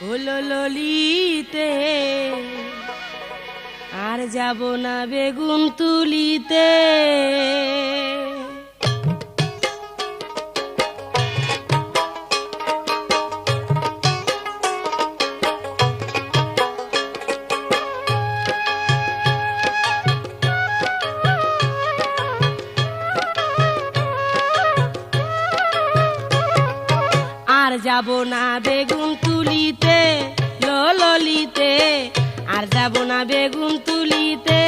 হলো ললিতে আর যাব না বেগুন তুলিতে। আর যাব না বেগুন তুলিতে ললিতে, আর যাব না বেগুন তুলিতে।